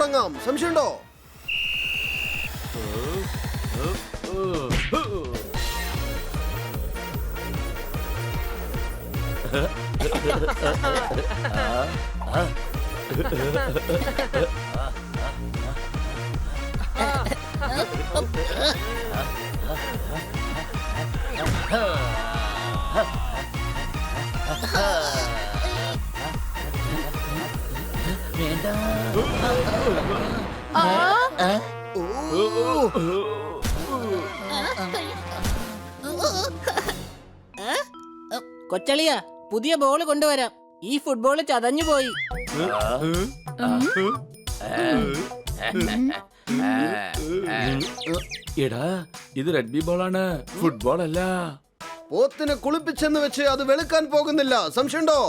തുടങ്ങാം. സംശയമുണ്ടോ? കൊച്ചളിയ, പുതിയ ബോള് കൊണ്ടുവരാം. ഈ ഫുട്ബോള് ചതഞ്ഞു പോയി. എടാ, ഇത് റഗ്ബി ബോളാണ്, ഫുട്ബോൾ അല്ല. പോത്തിനെ കുളിപ്പിച്ചെന്ന് വെച്ച് അത് വെളുക്കാൻ പോകുന്നില്ല. സംശയമുണ്ടോ?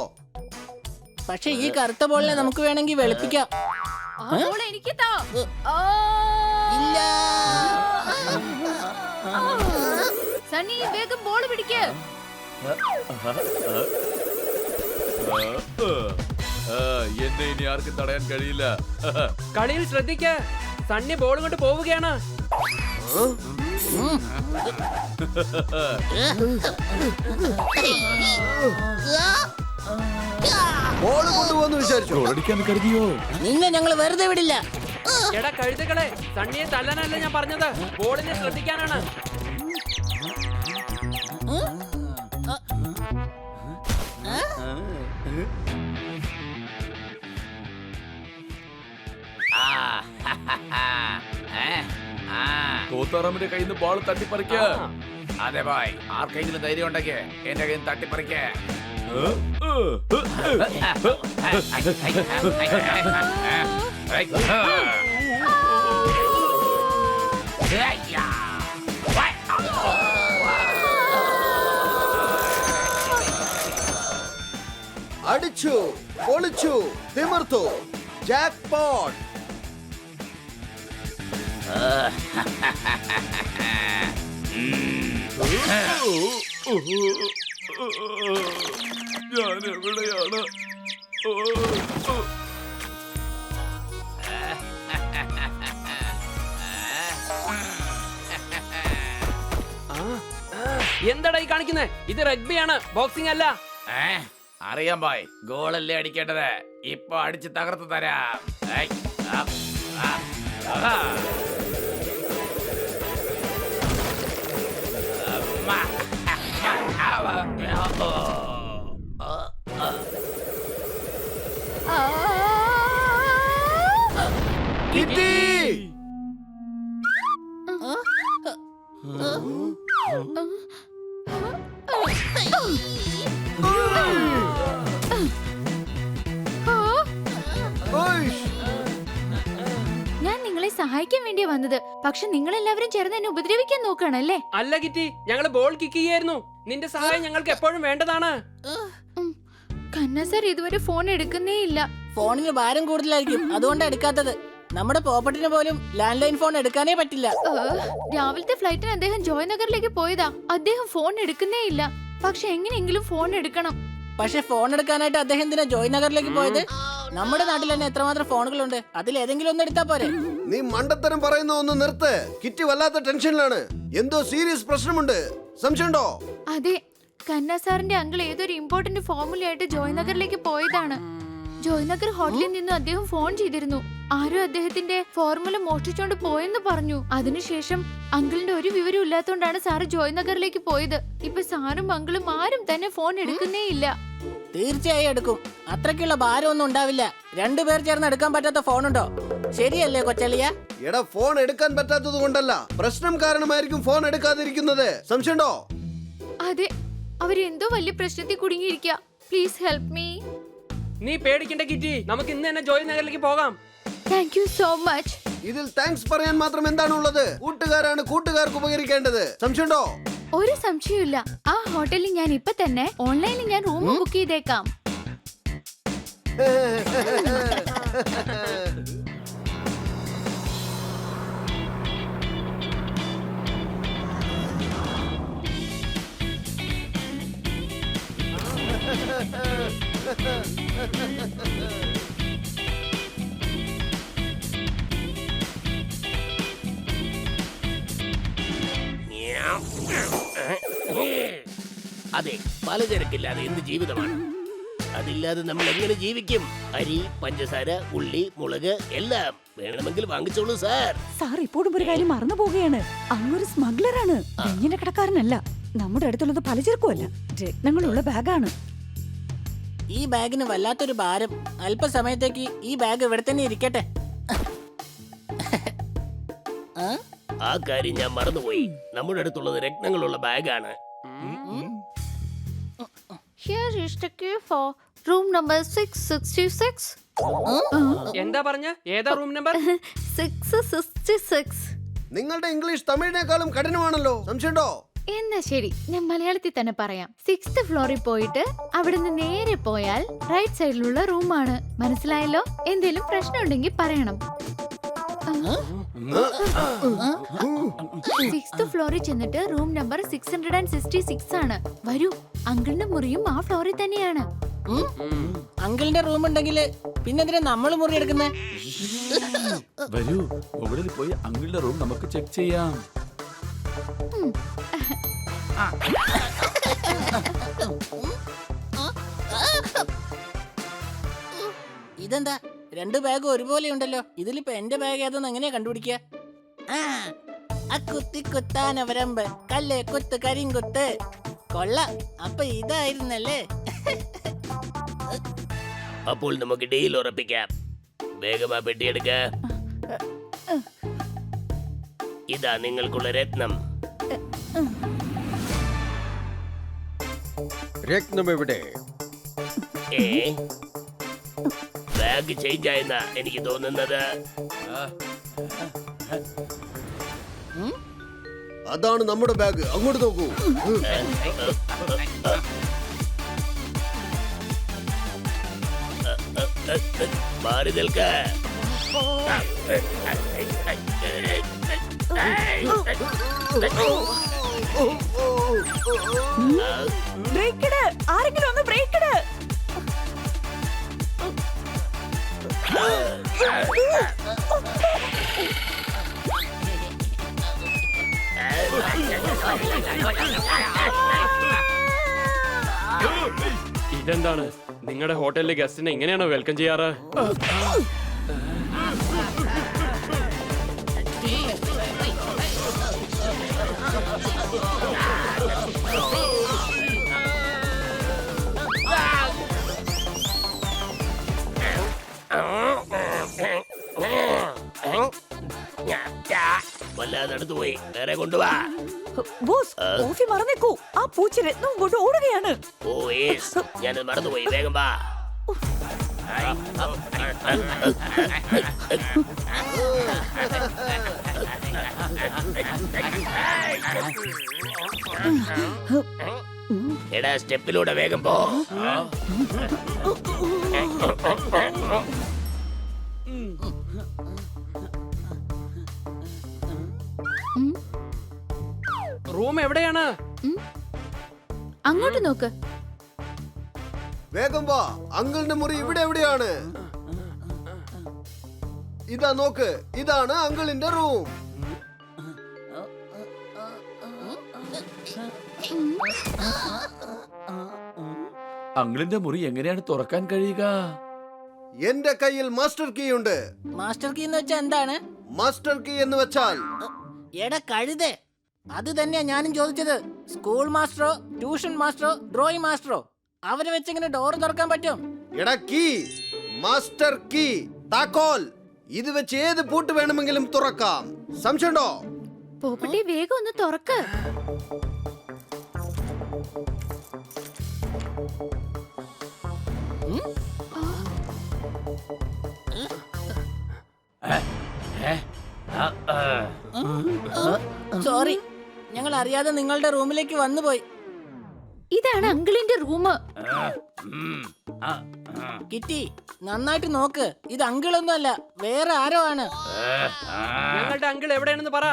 പക്ഷെ ഈ കറുത്ത ബോളിനെ നമുക്ക് വേണമെങ്കിൽ വെളുപ്പിക്കാം. ഇല്ല. സണ്ണി, വേഗം ബോൾ പിടിക്ക്. എന്നെ ഇനി ആർക്കും തടയാൻ കഴിയില്ല. കളിയിൽ ശ്രദ്ധിക്ക, സണ്ണി ബോൾ കൊണ്ട് പോവുകയാണ്. ബോൾ കൊണ്ടുപോകുന്നു വിചാരിച്ചു. ഗോളടിക്കാൻ കരുതിയോ? നിന്നെ ഞങ്ങൾ വെറുതെ വിടില്ല. എടാ കഴുതുകളെ, സണ്ണിയെ തല്ലാനല്ല ഞാൻ പറഞ്ഞത്, ബോളിനെ ശ്രദ്ധിക്കാനാണ്. തോത്താറാമിന്റെ കയ്യിൽ നിന്ന് ബോൾ തട്ടിപ്പറിക്ക. അതെ ഭായ്, ആർക്കെങ്കിലും ധൈര്യം ഉണ്ടെങ്കിൽ എന്റെ കയ്യിൽ തട്ടിപ്പറിക്ക. അടിച്ചു, പൊളിച്ചു, തിമിർത്തു. Jack pot. ഞാൻ എവിടെയാണ്? എന്താടാ ഈ കാണിക്കുന്നേ? ഇത് റഗ്ബിയാണ്, ബോക്സിംഗ് അല്ല. അറിയാം ഭായ്, ഗോളല്ലേ അടിക്കേണ്ടത്. ഇപ്പൊ അടിച്ച് തകർത്ത് തരാം. ഞാൻ നിങ്ങളെ സഹായിക്കാൻ വേണ്ടിയാ വന്നത്. പക്ഷെ നിങ്ങൾ എല്ലാവരും ചേർന്ന് എന്നെ ഉപദ്രവിക്കാൻ നോക്കുകയാണല്ലേ? അല്ല കിറ്റി, ഞങ്ങള് ബോൾ കിക്ക് ചെയ്യായിരുന്നു. നിന്റെ സഹായം ഞങ്ങൾക്ക് എപ്പോഴും വേണ്ടതാണ്. കന്ന സർ ഇതുവരെ ഫോൺ എടുക്കുന്നേ ഇല്ല. ഫോണിന് ഭാരം കൂടുതലായിരിക്കും, അതുകൊണ്ടാണ് എടുക്കാത്തത്. നമ്മുടെ പോപ്പട്ടിന് പോലും ലാൻഡ് ലൈൻ ഫോൺ എടുക്കാനേ പറ്റില്ല. രാവിലത്തെ ഫ്ലൈറ്റിന് അദ്ദേഹം ജോയ്നഗറിലേക്ക് പോയതാ. അദ്ദേഹം ഫോൺ എടുക്കുന്നേ ഇല്ല. പക്ഷെ എങ്ങനെയെങ്കിലും ഫോൺ എടുക്കണം. പക്ഷെ ഫോൺ എടുക്കാനായിട്ട് അദ്ദേഹം എന്തിനാ ജോയ്നഗറിലേക്ക് പോയത്? നമ്മുടെ നാട്ടിൽ തന്നെ എത്രമാത്രം ഫോണുകളുണ്ട്, അതിൽ ഏതെങ്കിലും ഒന്ന് എടുത്താ പോരെ? നീ മണ്ടത്തരം പറയുന്ന ഒന്ന് നിർത്ത്. കിറ്റി വല്ലാത്ത ടെൻഷനിലാണ്. എന്തോ സീരിയസ് പ്രശ്നമുണ്ട്. സംശയമുണ്ടോ? അതെ, കന്ന സാറിന്റെ അങ്കിൾ ഏതൊരു ഇമ്പോർട്ടന്റ് ഫോർമുലയായിട്ട് ജോയ്നഗറിലേക്ക് പോയതാണ്. ജോയ്നഗർ ഹോട്ടലിൽ നിന്നും അദ്ദേഹം ഫോൺ ചെയ്തിരുന്നു. ആരോ അദ്ദേഹത്തിന്റെ ഫോർമുല മോഷ്ടിച്ചോണ്ട് പോയെന്ന് പറഞ്ഞു. അതിനുശേഷം അങ്കിളിന്റെ ഒരു വിവരം ഇല്ലാത്തോണ്ടാണ് സാറ് ജോയ്നഗറിലേക്ക് പോയത്. ഇപ്പൊ സാറും അങ്കിളും ആരും തന്നെ ഫോൺ എടുക്കുന്നേ ഇല്ല. തീർച്ചയായും എടുക്കും. അത്രയ്ക്കുള്ള ഭാരമൊന്നും ഉണ്ടാവില്ല. രണ്ടുപേർ ചേർന്ന് എടുക്കാൻ പറ്റാത്ത ഫോണുണ്ടോ? ശരിയല്ലേ കൊച്ചളിയ? എടാ, ഫോൺ എടുക്കാൻ പറ്റാത്തത് കൊണ്ടല്ല, പ്രശ്നം കാരണമായിരിക്കും ഫോൺ എടുക്കാതിരിക്കുന്നത്. സംശയമുണ്ടോ? അതെ, അവരെന്തോ വലിയ പ്രശ്നത്തിൽ കുടുങ്ങിയിരിക്കുക. Please help me. നീ പേടിക്കണ്ട കിറ്റി, നമുക്ക് ഇന്ന് തന്നെ ജോയ് നഗറിലേക്ക് പോകാം. Thank you so much. ഇതിൽ താങ്ക്സ് പറയാൻ മാത്രം എന്താണുള്ളത്? കൂട്ടുകാരാണ് കൂട്ടുകാർക്ക് ഉപകരിക്കേണ്ടത്. സംശയമുണ്ടോ? ഒരു സംശയമില്ല. ആ ഹോട്ടലിൽ ഞാൻ ഇപ്പൊ തന്നെ ഓൺലൈനിൽ ഞാൻ റൂം ബുക്ക് ചെയ്തേക്കാം. അതെ, പലചരക്കില്ലാതെ എന്ത് ജീവിതമാണ്? അതില്ലാതെ നമ്മൾ എങ്ങനെ ജീവിക്കും? അരി, പഞ്ചസാര, ഉള്ളി, മുളക് എല്ലാം വേണമെങ്കിൽ വാങ്ങിച്ചോളൂ സാർ. സാർ ഇപ്പോഴും ഒരു കാര്യം മറന്നു പോവുകയാണ്. അങ്ങൊരു സ്മഗ്ലറാണ്, ഇങ്ങനെ കടക്കാരനല്ല. നമ്മുടെ അടുത്തുള്ളത് പലചരക്കുമല്ല, രത്നങ്ങളുള്ള ബാഗാണ്. ഈ ബാഗിന് വല്ലാത്തൊരു ഭാരം. അല്പസമയത്തേക്ക് ഈ ബാഗ് ഇവിടെ തന്നെ ഇരിക്കട്ടെ. ആ കാര്യം ഞാൻ മറന്നുപോയി. നമ്മുടെ അടുത്തുള്ളത് രത്നങ്ങളുള്ള ബാഗാണ്. Here is the key for room number 666. എന്താ പറഞ്ഞ? ഏതാ റൂം നമ്പർ? 666. നിങ്ങളുടെ ഇംഗ്ലീഷ് തമിഴിനേക്കാളും കഠിനമാണല്ലോ. സംശയമുണ്ടോ? എന്നാ ശരി, ഞാൻ മലയാളത്തിൽ തന്നെ പറയാം. 6th ഫ്ലോറിൽ പോയിട്ട് അവിടുന്ന് നേരെ പോയാൽ റൈറ്റ് സൈഡിലുള്ള റൂമാണ്. മനസ്സിലായല്ലോ? എന്തേലും പ്രശ്നം ഉണ്ടെങ്കിൽ പറയണം. 6th ഫ്ലോറിൽ ചെന്നിട്ട് റൂം നമ്പർ 666 ആണ്. വരൂ, അങ്കിളിന്റെ മുറിയും ആ ഫ്ലോറിൽ തന്നെയാണ്. അങ്കിളിന്റെ റൂം ഉണ്ടെങ്കിൽ പിന്നെന്തിനാ നമ്മള് മുറി എടുക്കുന്നേ? വരൂ, മുകളിൽ പോയി അങ്കിളുടെ റൂം നമുക്ക് ചെക്ക് ചെയ്യാം. ഇതെന്താ, രണ്ട് ബാഗ് ഒരുപോലെ ഉണ്ടല്ലോ. ഇതിലിപ്പോ എന്റെ ബാഗ് ഏതെന്ന് എങ്ങനെയാ കണ്ടുപിടിക്കുക? കുത്തി കുത്താനവരമ്പ്, കല്ല് കുത്ത് കരിങ്കുത്ത്. കൊള്ള, അപ്പൊ ഇതായിരുന്നല്ലേ? അപ്പോൾ നമുക്ക് ഡീൽ ഉറപ്പിക്കാം. വേഗമാ പെട്ടിയെടുക്ക. ഇതാ നിങ്ങൾക്കുള്ള രത്നം. രത്നം എവിടെ? ബാഗ് ചേഞ്ച് ആയെന്നാ എനിക്ക് തോന്നുന്നത്. അതാണ് നമ്മുടെ ബാഗ്. അങ്ങോട്ട് നോക്കൂ. മാറി നിൽക്ക. ബ്രേക്കിട്, ആരെങ്കിലും ഒന്ന് ബ്രേക്കിട്. ഇതെന്താണ്? നിങ്ങളുടെ ഹോട്ടലിലെ ഗസ്റ്റിനെ ഇങ്ങനെയാണോ വെൽക്കം ചെയ്യാറ്? വല്ലാതെ അടുത്ത് പോയി, വേറെ കൊണ്ടുവാ. ബോസ്, കോഫി മറന്നേക്കൂ. ആ പൂച്ച രത്നം കൊണ്ട് ഓടുകയാണ്. ഓ യേസ്, ഞാനത് മറന്നുപോയി. വേഗം വാ. എടാ, സ്റ്റെപ്പിലൂടെ വേഗം പോ. റൂം എവിടെയാണ്? അങ്ങോട്ട് നോക്ക്. വേഗം വാ. അങ്കിളിന്റെ മുറി ഇവിടെ എവിടെയാണ്? ഇതാ നോക്ക്, ഇതാണ് അങ്കിളിന്റെ റൂം. അങ്കിളിന്റെ മുറി എങ്ങനെയാണ് തുറക്കാൻ കഴിയുക? എന്റെ കയ്യിൽ മാസ്റ്റർ കീ ഉണ്ട്. മാസ്റ്റർ കീ എന്ന് വെച്ചാ എന്താണ്? മാസ്റ്റർ കീ എന്ന് വെച്ചാൽ എടാ കഴുതേ, അത് തന്നെയാ ഞാനും ചോദിച്ചത്. സ്കൂൾ മാസ്റ്ററോ, ട്യൂഷൻ മാസ്റ്ററോ, ഡ്രോയിങ് മാസ്റ്ററോ, അവരെ വെച്ചെങ്ങനെ ഡോർ തുറക്കാൻ പറ്റും? എടാ കീ, മാസ്റ്റർ കീ, താക്കോൽ. ഇത് വെച്ച് ഏത് പൂട്ട് വേണമെങ്കിലും തുറക്കാം. സംശയമുണ്ടോ? പോപ്പട്ടി, വേഗം ഒന്ന് തുറക്ക്. സോറി, ഞങ്ങൾ അറിയാതെ നിങ്ങളുടെ റൂമിലേക്ക് വന്നുപോയി. ഇതാണ് അങ്കിളിന്റെ റൂം. കിറ്റി, നന്നായിട്ട് നോക്ക്. ഇത് അങ്കിളൊന്നും അല്ല, വേറെ ആരോ ആണ്. ഞങ്ങളുടെ അങ്കിൾ എവിടെയാണെന്ന് പറ.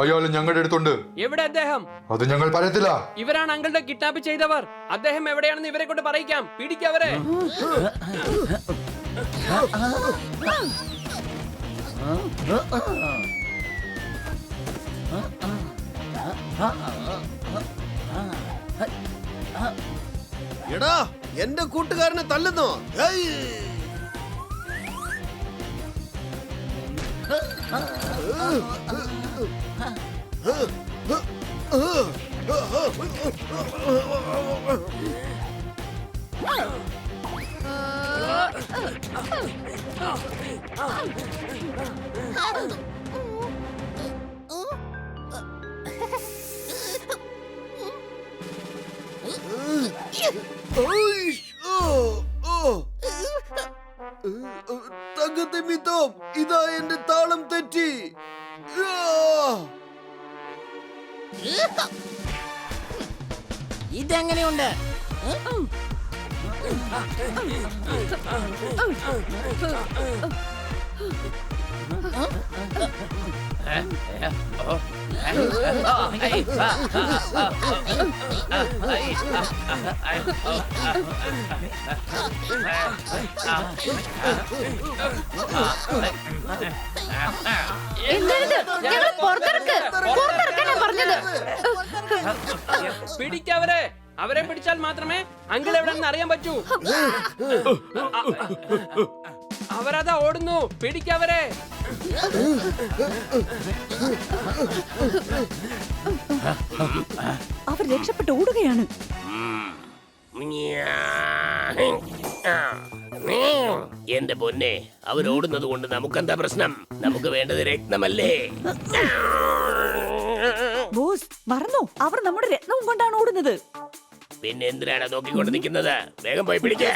അയാൾ ഞങ്ങളുടെ അടുത്തുണ്ട്. എവിടെ അദ്ദേഹം? അത് ഞങ്ങൾ പറയത്തില്ല. ഇവരാണ് അങ്കിളുടെ കിഡ്നാപ്പ് ചെയ്തവർ. അദ്ദേഹം എവിടെയാണെന്ന് ഇവരെ കൊണ്ട് പറയിക്കാം. പിടിക്കവരെ. എടാ എന്റെ കൂട്ടുകാരനെ തല്ലുന്നോ? ഹേയ്! തങ്കത്തിമിത്തം, ഇതാ എന്റെ താളം തെറ്റി. ഇതെങ്ങനെയുണ്ട്? പിടിക്കവരെ. അവരെ പിടിച്ചാൽ മാത്രമേ അങ്കിൾ എവിടെന്ന് അറിയാൻ പറ്റൂ. അവരതാ ഓടുന്നു. പിടിക്കവരെ. അവർ രക്ഷപ്പെട്ട് ഓടുകയാണ്. എന്റെ പൊന്നെ, അവരോടുന്നത് കൊണ്ട് നമുക്കെന്താ പ്രശ്നം? നമുക്ക് വേണ്ടത് രത്നമല്ലേ? ബോസ് മറന്നോ, അവർ നമ്മുടെ രത്നവും കൊണ്ടാണ് ഓടുന്നത്. പിന്നെ എന്തിനാണ് നോക്കിക്കൊണ്ട് നിൽക്കുന്നത്? വേഗം പോയി പിടിക്കേ.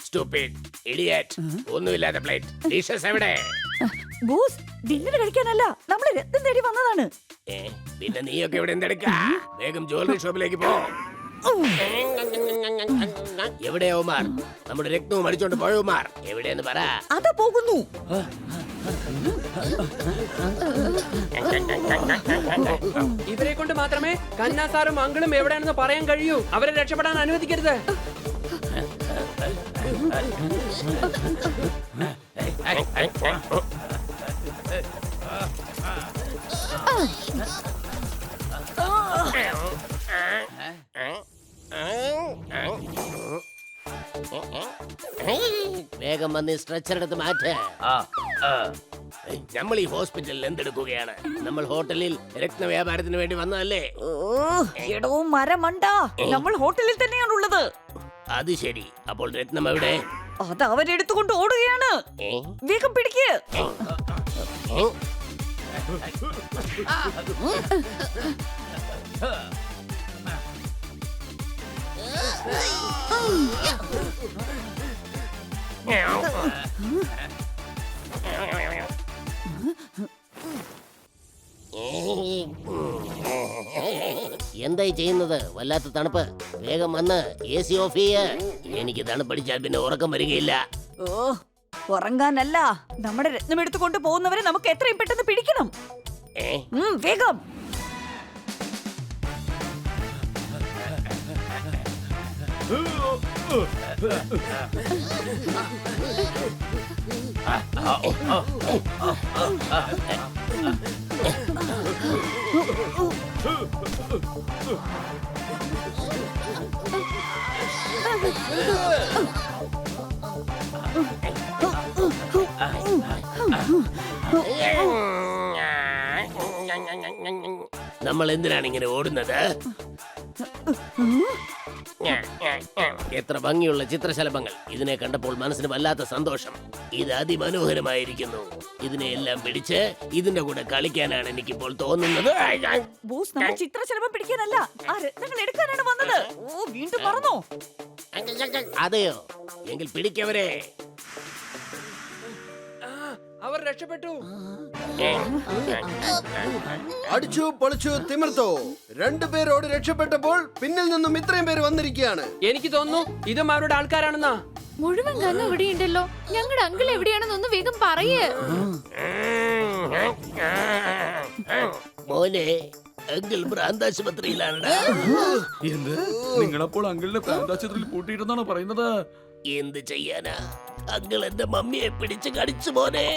Stupid, idiot. ഒന്നുമില്ലാത്ത പ്ലേറ്റ് ഡിഷസ് എവിടെ? ബോസ് ഡിന്നർ കഴിക്കാനല്ല, നമ്മള് രത്നം തേടി വന്നതാണ്. പിന്നെ നീയൊക്കെ ഇവിടെ എന്തെടുക്ക? വേഗം ജ്വല്ലറി ഷോപ്പിലേക്ക് പോ. എവിടെയാ ഉമാർ? നമ്മുടെ രക്തവും അടിച്ചോണ്ട് പോയ ഉമാർ എവിടെയെന്ന് പറ. അതാ പോകുന്നു. ഇവരെ കൊണ്ട് മാത്രമേ കന്നാ സാറും അങ്കിളും എവിടെയാണെന്ന് പറയാൻ കഴിയൂ. അവരെ രക്ഷപ്പെടാൻ അനുവദിക്കരുത്. വേഗം വന്ന് സ്ട്രെച്ചർ എടുത്ത് മാറ്റ്. നമ്മൾ ഈ ഹോസ്പിറ്റലിൽ എന്തെടുക്കുകയാണ്? നമ്മൾ ഹോട്ടലിൽ രത്നവ്യാപാരത്തിന് വേണ്ടി വന്നതല്ലേ? ഇടവും മരമണ്ട, നമ്മൾ ഹോട്ടലിൽ തന്നെയാണുള്ളത്. അത് ശരി. അപ്പോൾ രത്നം എവിടെ? അത് അവരെടുത്തുകൊണ്ട് ഓടുകയാണ്. വേഗം പിടിക്ക്. എന്തായി ചെയ്യുന്നത്? വല്ലാത്ത തണുപ്പ്. വേഗം വന്ന് AC ഓഫ് ചെയ്യ്. എനിക്ക് തണുപ്പടിച്ചാൽ പിന്നെ ഉറക്കം വരികയില്ല. ഓ, ഉറങ്ങാനല്ല, നമ്മുടെ രത്നം എടുത്തുകൊണ്ട് പോകുന്നവരെ നമുക്ക് എത്രയും പെട്ടെന്ന് പിടിക്കണം. വേഗം. നമ്മൾ എന്തിനാണ് ഇങ്ങനെ ഓടുന്നത്? എത്ര ഭംഗിയുള്ള ചിത്രശലഭങ്ങൾ! ഇതിനെ കണ്ടപ്പോൾ മനസ്സിന് വല്ലാത്ത സന്തോഷം. ഇത് അതിമനോഹരമായിരിക്കുന്നു. ഇതിനെ എല്ലാം പിടിച്ച് ഇതിന്റെ കൂടെ കളിക്കാനാണ് എനിക്കിപ്പോൾ തോന്നുന്നത്. ബോസ്, നമ്മൾ ചിത്രശലഭം പിടിക്കാനല്ല, ആ രത്നങ്ങൾ എടുക്കാനാണ് വന്നത്. ഓ, വീണ്ടും മറന്നോ? അതെയോ? എങ്കിൽ പിടിക്കവരെ. അവർ രക്ഷപ്പെട്ടു. അടിച്ചു പൊളിച്ചു തിമിർത്തോ. രണ്ടുപേരോട് രക്ഷപ്പെട്ടപ്പോൾ പിന്നിൽ നിന്നും ഇത്രയും പേര് വന്നിരിക്കുകയാണ്. എനിക്ക് തോന്നുന്നു ഇതും അവരുടെ ആൾക്കാരാണെന്നാ. മുഴുവൻ ഗണ്ണും ഇവിടെയുണ്ടല്ലോ. ഞങ്ങളുടെ അങ്കിൾ എവിടെയാണെന്നൊന്ന് വേഗം പറയേ. മോനെ, അങ്കിൾ ഭ്രാന്താശുപത്രിയിലാണ്. എന്ത്? നിങ്ങളപ്പോൾ അങ്കിളിനെ പ്രാന്താശുപത്രിയിൽ പൂട്ടിയിട്ടെന്നാണോ പറയുന്നത്? എന്ത് ചെയ്യാനാ, അങ്കിൾ എന്റെ മമ്മിയെ പിടിച്ച് കടിച്ചു മോനെ.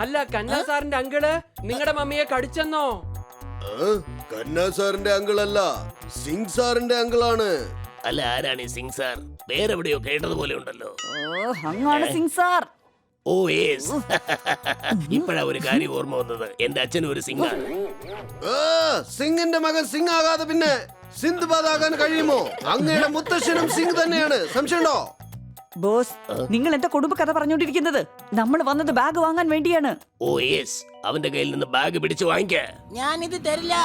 അല്ല, കന്നാ സാറിന്റെ അങ്കിള് നിങ്ങളുടെ മമ്മിയെ കടിച്ചെന്നോ? കന്നാ സാറിന്റെ അങ്കിളല്ല, സിംഗ് സാറിന്റെ അങ്കിളാണ്. അല്ല, ആരാണ് ഈ സിംഗ് സാർ? പേരെവിടെയോ കേട്ടതുപോലെ ഉണ്ടല്ലോ. അങ്ങാണ് സിംഗ് സാർ. ഓ യെസ്. ഇപ്പഴാ ഒരു കാര്യം ഓർമ്മ വന്നത്. എന്റെ അച്ഛനും ഒരു സിംഗ് ആണ്. സിംഗിന്റെ മകൻ സിംഗ് ആകാതെ പിന്നെ സിന്ധുബാദ് ആകാൻ കഴിയുമോ? അങ്ങയുടെ മുത്തശ്ശനും സിംഗ് തന്നെയാണ്. സംശയമുണ്ടോ? ബോസ്, നിങ്ങൾ എന്താ കുടുംബ കഥ പറഞ്ഞോണ്ടിരിക്കുന്നത്? നമ്മൾ വന്നത് ബാഗ് വാങ്ങാൻ വേണ്ടിയാണ്. ഓ യെസ്, അവന്റെ കയ്യിൽ നിന്ന് ബാഗ് പിടിച്ചു വാങ്ങിക്ക. ഞാനിത് തരില്ല.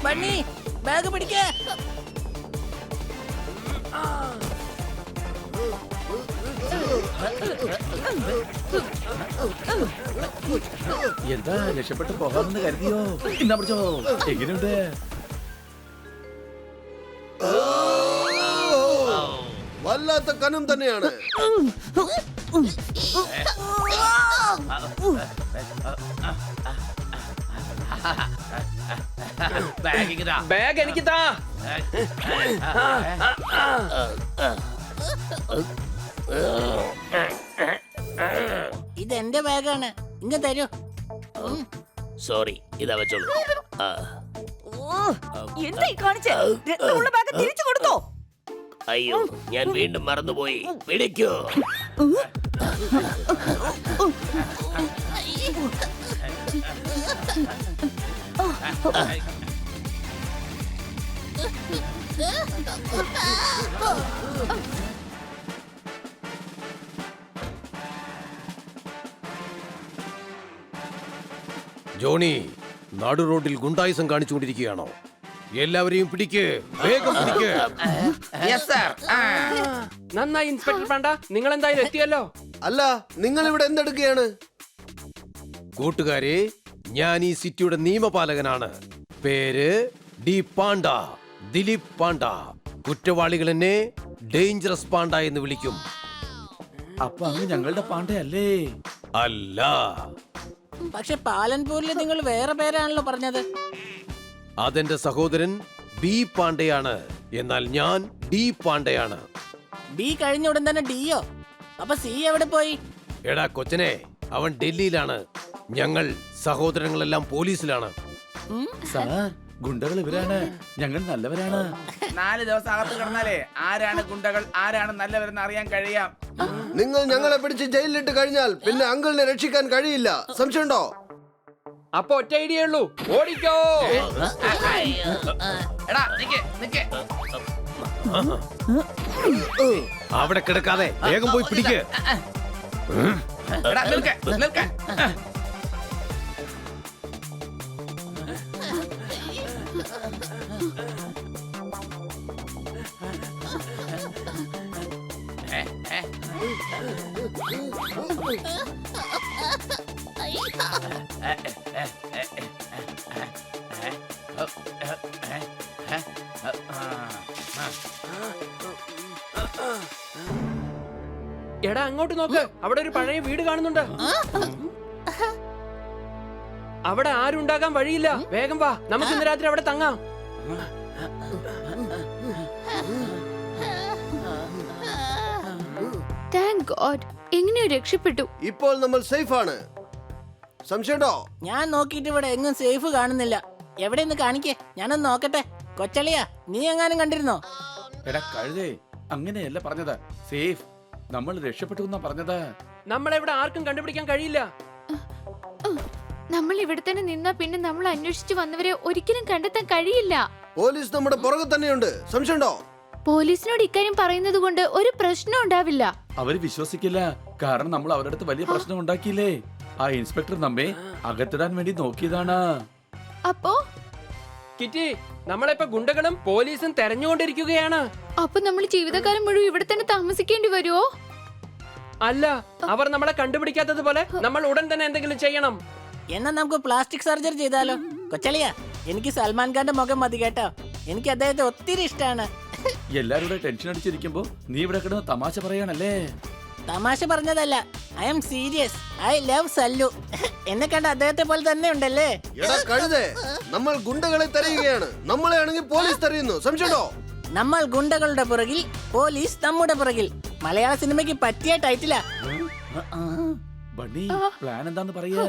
ബണ്ണി, ബാഗ് പിടിക്ക. എന്താ രക്ഷപ്പെട്ട് പോകാമെന്ന് കരുതിയോ? എന്നാ പിടിച്ചോ. എങ്ങനെയുണ്ട്? വല്ലാത്ത കനം തന്നെയാണ്. ബാഗ് എനിക്ക് താ. ഇതെന്റെ ബാഗാണ്, ഇങ്ങ് തരൂ. സോറി, ഇതാ വെച്ചോളൂ. എന്താ ഈ കാണിച്ചേ? രക്തമുള്ള ബാഗ് തിരിച്ചു കൊടുത്തോ? അയ്യോ, ഞാൻ വീണ്ടും മറന്നുപോയി. പിടിക്കൂ. ജോണി, നാടു റോഡിൽ ഗുണ്ടായുസം കാണിച്ചുകൊണ്ടിരിക്കുകയാണോ? എല്ലാവരെയും പിടിക്ക്, വേഗം പിടിക്ക്. നന്നായി ഇൻസ്പെക്ടർ പാണ്ട, നിങ്ങൾ എന്തായാലും എത്തിയല്ലോ. അല്ല, നിങ്ങൾ ഇവിടെ എന്തെടുക്കുകയാണ്? കൂട്ടുകാരെ, ഞാൻ ഈ സിറ്റിയുടെ നിയമപാലകനാണ്. പേര് ഡി പാണ്ട, ദിലീപ് പാണ്ട. കുറ്റവാളികൾ എന്നെ ഡേഞ്ചറസ് പാണ്ട എന്ന് വിളിക്കും. അപ്പൊ അങ്ങ് ഞങ്ങളുടെ പാണ്ടയല്ലേ? അല്ല, പക്ഷെ പാലൻപൂരിൽ നിങ്ങൾ വേറെ പേരാണല്ലോ പറഞ്ഞത്. അതെന്റെ സഹോദരൻ ബി പാണ്ടയാണ്. എന്നാൽ ഞാൻ ഡി പാണ്ടയാണ്. ബി കഴിഞ്ഞ ഉടൻ തന്നെ ഡിയോ. അപ്പൊ സി എവിടെ പോയി? എടാ കൊച്ചനെ, അവൻ ഡൽഹിയിലാണ്. ഞങ്ങൾ സഹോദരങ്ങളെല്ലാം പോലീസിലാണ്. സാർ, ഗുണ്ടകൾ ഇവരാണ്. ഞങ്ങൾ നല്ലവരാണ്. 4 ദിവസം അകത്ത് കിടന്നാലേ ആരാണ് ഗുണ്ടകൾ ആരാണ് നല്ലവരെന്ന് അറിയാൻ കഴിയാം. നിങ്ങൾ ഞങ്ങളെ പിടിച്ച് ജയിലിലിട്ട് കഴിഞ്ഞാൽ പിന്നെ അങ്കിളിനെ രക്ഷിക്കാൻ കഴിയില്ല. സംശയമുണ്ടോ? അപ്പൊ ഒറ്റ ഐഡിയ ഉള്ളൂ, ഓടിക്കോ. എടാ നിക്ക് നിക്ക്. അവിടെ കിടക്കാതെ വേഗം പോയി പിടിക്ക്. എടാ നിൽക്ക് നിൽക്ക്. എടാ അങ്ങോട്ട് നോക്ക്, അവിടെ ഒരു പഴയ വീട് കാണുന്നുണ്ട്. അവിടെ ആരും ഉണ്ടാകാൻ വഴിയില്ല. വേഗം വാ, നമുക്ക് ഇന്ന് രാത്രി അവിടെ തങ്ങാം. താങ്ക് ഗോഡ്, എങ്ങനെയോ രക്ഷപ്പെട്ടു. ഇപ്പോൾ നമ്മൾ സേഫ് ആണ്. സംശയമുണ്ടോ? ഞാൻ നോക്കിയിട്ട് ഇവിടെ എങ്ങും സേഫ് കാണുന്നില്ല. എവിടെയെന്ന് കാണിക്കേ, ഞാനൊന്ന് നോക്കട്ടെ. കൊച്ചളിയാ, നീ എങ്ങാനും കണ്ടിരുന്നോ? എടാ കഴുതേ, അങ്ങനെയല്ല പറഞ്ഞത്. സേഫ്, നമ്മൾ രക്ഷപ്പെട്ടു എന്നാ പറഞ്ഞത്. നമ്മളെവിടെ ആർക്കും കണ്ടുപിടിക്കാൻ കഴിയില്ല. നമ്മൾ ഇവിടെ തന്നെ നിന്നാ പിന്നെ നമ്മൾ അന്വേഷിച്ചു വന്നവരെ ഒരിക്കലും കണ്ടെത്താൻ കഴിയില്ല. പോലീസ് നമ്മുടെ പുറകെ തന്നെയുണ്ട്. സംശയമുണ്ടോ? പോലീസിനോട് ഇക്കാര്യം പറയുന്നത് കൊണ്ട് ഒരു പ്രശ്നം ഉണ്ടാവില്ല. അവര് വിശ്വസിക്കില്ല. കാരണം നമ്മൾ അവരുടെ അടുത്ത് വലിയ പ്രശ്നം ഉണ്ടാക്കിയില്ലേ. ആ ഇൻസ്പെക്ടർ നമ്മെ അകത്തിടാൻ വേണ്ടി നോക്കിയതാണ്. അപ്പോ കിറ്റി, നമ്മളിപ്പോ ഗുണ്ടകളും പോലീസും തെരഞ്ഞുകൊണ്ടിരിക്കുകയാണ്. അപ്പൊ നമ്മൾ ജീവിതകാലം മുഴുവൻ ഇവിടെ തന്നെ താമസിക്കേണ്ടി വരുമോ? അല്ല, അവർ നമ്മളെ കണ്ടുപിടിക്കാത്തതുപോലെ നമ്മൾ ഉടൻ തന്നെ എന്തെങ്കിലും ചെയ്യണം. എന്നാ നമുക്ക് പ്ലാസ്റ്റിക് സർജറി ചെയ്താലോ? കൊച്ചളിയ എനിക്ക് സൽമാൻ ഖാന്റെ മുഖം മതി കേട്ടോ. എനിക്ക് അദ്ദേഹത്തെ ഒത്തിരി ഇഷ്ടമാണ്. എല്ലാരും കൂടെ ടെൻഷൻ അടിച്ചിരിക്കുമ്പോ നീ ഇവിടെ കിടന്ന് തമാശ പറയാണല്ലേ? തമാശ പറഞ്ഞതല്ല, I am serious. I love Sallu. എന്നെ കണ്ട അദ്ദേഹത്തെ പോലെ തന്നെ ഉണ്ടല്ലേ? എടാ കഴുതേ, നമ്മൾ ഗുണ്ടകളെ തരയുകയാണ്. നമ്മളെ ആണെങ്കിൽ പോലീസ് തരയുന്നു, സംശയമുണ്ടോ? നമ്മൾ ഗുണ്ടകളുടെ പുറകിൽ, പോലീസ് നമ്മുടെ പുറകിൽ. മലയാള സിനിമയ്ക്ക് പറ്റിയ ടൈറ്റിലാ. ബണ്ണി, പ്ലാൻ എന്താന്ന് പറയാ?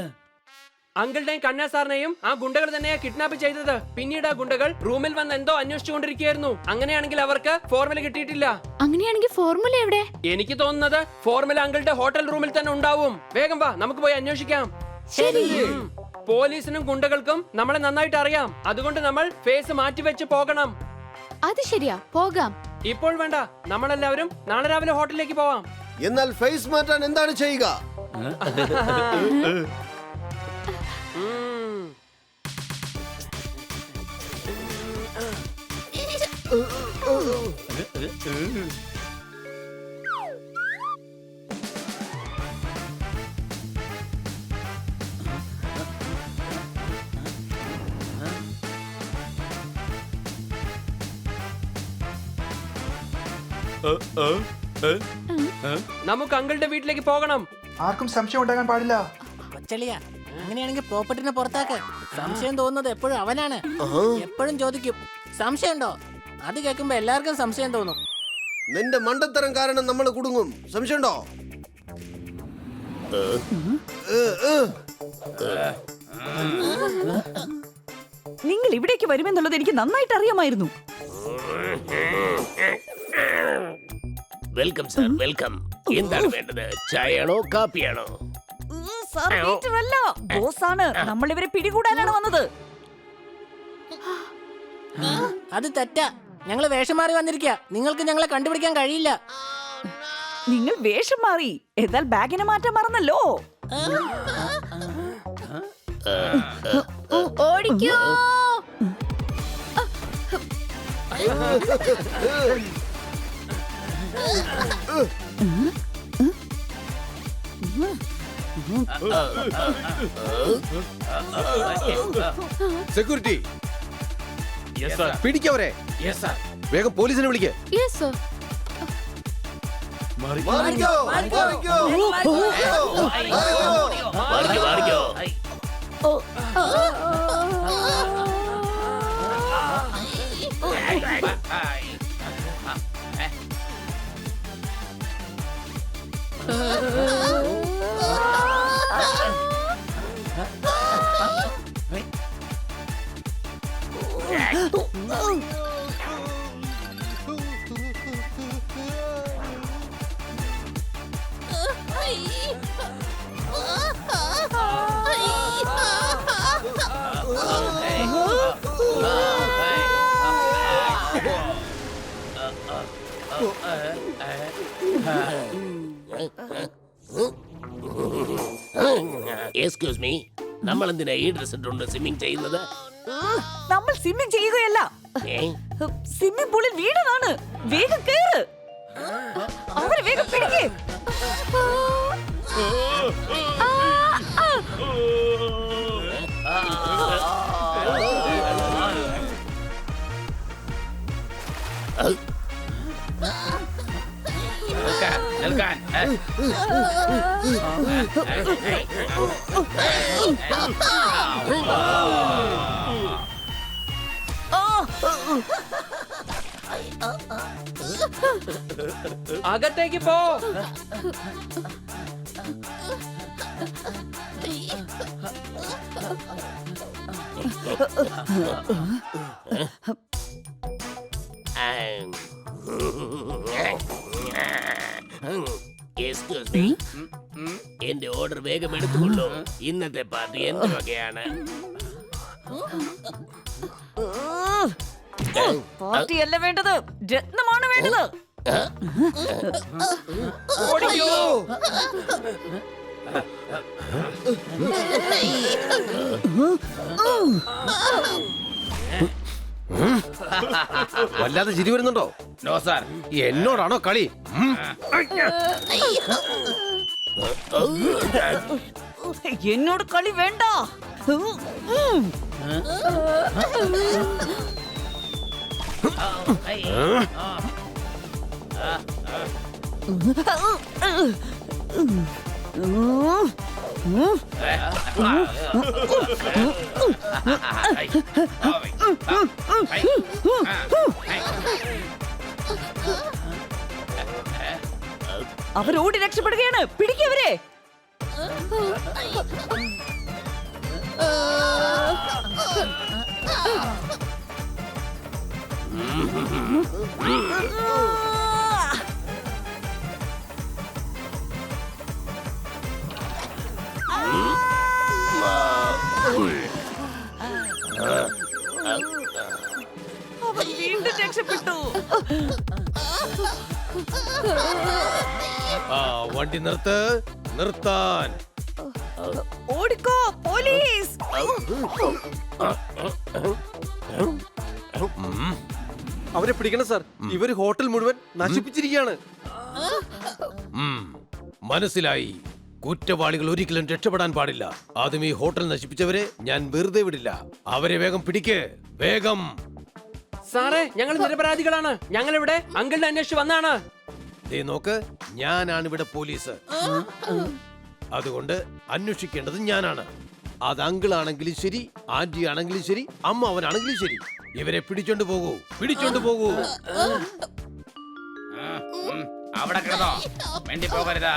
അങ്കിളുടെയും കണ്ണാ സാറിനെയും ആ ഗുണ്ടകൾ തന്നെയാ കിഡ്നാപ്പ് ചെയ്തത്. പിന്നീട് ആ ഗുണ്ടകൾ റൂമിൽ വന്ന് എന്തോ അന്വേഷിച്ചുകൊണ്ടിരിക്കുകയായിരുന്നു. അങ്ങനെയാണെങ്കിൽ അവർക്ക് ഫോർമുല കിട്ടിയിട്ടില്ല. അങ്ങനെയാണെങ്കിൽ ഫോർമുല എവിടെ? എനിക്ക് തോന്നുന്നത് ഫോർമുല അങ്കിളുടെ ഹോട്ടൽ റൂമിൽ തന്നെ ഉണ്ടാവും. വേഗം വാ, നമുക്ക് പോയി അന്വേഷിക്കാം. ശരി. പോലീസിനും ഗുണ്ടകൾക്കും നമ്മളെ നന്നായിട്ട് അറിയാം. അതുകൊണ്ട് നമ്മൾ ഫേസ് മാറ്റിവെച്ച് പോകണം. അത് ശരിയാ, പോകാം. ഇപ്പോൾ വേണ്ട, നമ്മളെല്ലാവരും നാളെ രാവിലെ ഹോട്ടലിലേക്ക് പോവാം. എന്നാൽ ഫേസ് മാറ്റാൻ എന്താണ് ചെയ്യുക? നമുക്ക് അങ്കിളുടെ വീട്ടിലേക്ക് പോകണം. ആർക്കും സംശയം ഉണ്ടാകാൻ പാടില്ല. കൊച്ചളിയ, അങ്ങനെയാണെങ്കിൽ പ്രോപ്പർട്ടിനെ പുറത്താക്ക്. സംശയം തോന്നുന്നത് എപ്പോഴും അവനാണ്. എപ്പോഴും ചോദിക്കും സംശയമുണ്ടോ? അത് കേൾക്കുമ്പോ എല്ലാവർക്കും സംശയം തോന്നും. നിന്റെ മണ്ടത്തരം കാരണം നമ്മൾ കുടുങ്ങും, സംശയമുണ്ടോ? നിങ്ങൾ ഇവിടേക്ക് വരുമെന്നുള്ളത് എനിക്ക് നന്നായിട്ട് അറിയാമായിരുന്നു. Welcome sir, welcome. എന്താണ് വേണ്ടത്? ചായയാണോ കാപ്പിയാണോ? സാർ പീറ്റർ അല്ല, ബോസാണ്. നമ്മൾ ഇവരെ പിടികൂടാനാണ് വന്നത്. അത് തെറ്റാ. ഞങ്ങള് വേഷം മാറി വന്നിരിക്കുക. നിങ്ങൾക്ക് ഞങ്ങളെ കണ്ടുപിടിക്കാൻ കഴിയില്ല. നിങ്ങൾ വേഷം മാറി, എന്നാൽ ബാഗിനെ മാറ്റാൻ മറന്നല്ലോ. ഓടിക്കോ. സെക്യൂരിറ്റി, പിടിക്കവരെ. വേഗം പോലീസിനെ വിളിക്ക്. Yes sir. മാറിക്കോ, മാറിക്കോ, മാറിക്കോ. മാറിക്കോ, മാറിക്കോ. എക്സ്ക്യൂസ് മീ, നമ്മൾ എന്തിനാ ഈ ഡ്രസ് ഇട്ടുകൊണ്ട് സ്വിമ്മിങ് ചെയ്യുന്നത്? നമ്മൾ സ്വിമ്മിംഗ് ചെയ്യുകയല്ല, സ്വിമ്മിംഗ് പൂളിൽ വീണതാണ്. വേഗം കേറ്. അവരെ വേഗം പിടിക്കേ. അകത്തേക്ക് പോ. എക്സ്ക്യൂസ് മീ, എന്റെ ഓർഡർ വേഗം എടുത്തുകൊള്ളൂ. ഇന്നത്തെ പാർട്ടി എന്റെ വകയാണ്. പാർട്ടിയല്ല വേണ്ടത്, രത്നമാണ് വേണ്ടത്. ഓടിക്കോ. വല്ലാതെ ചിരി വരുന്നുണ്ടോ? No sir. എന്നോടാണോ കളി? എന്നോട് കളി വേണ്ട. അവരോടി രക്ഷപ്പെടുകയാണ്. പിടിക്കവരെ. അവർ വീണ്ടും രക്ഷപ്പെട്ടു. ആ വണ്ടി നിർത്താൻ. ഓടിക്കോ പോലീസ്. അവരെ പിടിക്കണം സാർ. ഇവര് ഹോട്ടൽ മുഴുവൻ നശിപ്പിച്ചിരിക്കുകയാണ്. മനസ്സിലായി. കുറ്റവാളികൾ ഒരിക്കലും രക്ഷപ്പെടാൻ പാടില്ല. ആദ്യം ഈ ഹോട്ടൽ നശിപ്പിച്ചവരെ ഞാൻ വെറുതെ വിടില്ല. അവരെ വേഗം പിടിക്ക്, വേഗം. സാറേ, ഞങ്ങൾ നിരപരാധികളാണ്. ഞങ്ങൾ ഇവിടെ അങ്കിളിനെ അന്വേഷിച്ച് വന്നാണ്. ദേ നോക്ക്, ഞാനാണ് ഇവിടെ പോലീസ്. അതുകൊണ്ട് അന്വേഷിക്കേണ്ടത് ഞാനാണ്. അത് അങ്കിൾ ആണെങ്കിലും ശരി, ആന്റി ആണെങ്കിലും ശരി, അമ്മ അവനാണെങ്കിലും ശരി, ഇവരെ പിടിച്ചോണ്ട് പോകൂ. അവിടെ കിടന്നോ, വേണ്ടി പോകരുതാ.